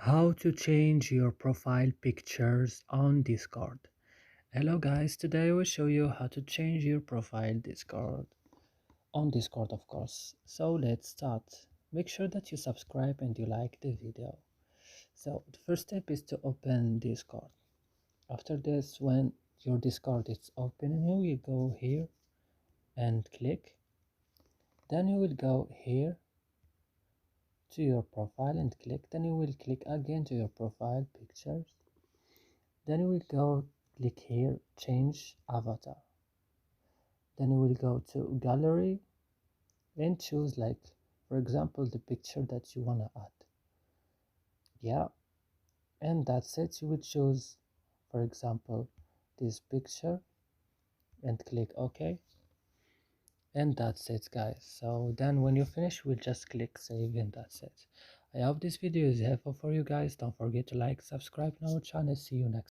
How to change your profile pictures on Discord. Hello guys, today I will show you how to change your profile Discord on Discord, of course. So let's start. Make sure that you subscribe and you like the video. So the first step is to open Discord. After this, when your Discord is open, you will go here and click. Then you will go here to your profile and click. Then you will click again to your profile pictures. Then you will go click here, change avatar. Then you will go to gallery and choose, like, for example, the picture that you want to add. Yeah, and that's it. You will choose, for example, this picture and click OK. And that's it, guys. So then when you finish, we'll just click save and that's it. I hope this video is helpful for you guys. Don't forget to like, subscribe to our channel. See you next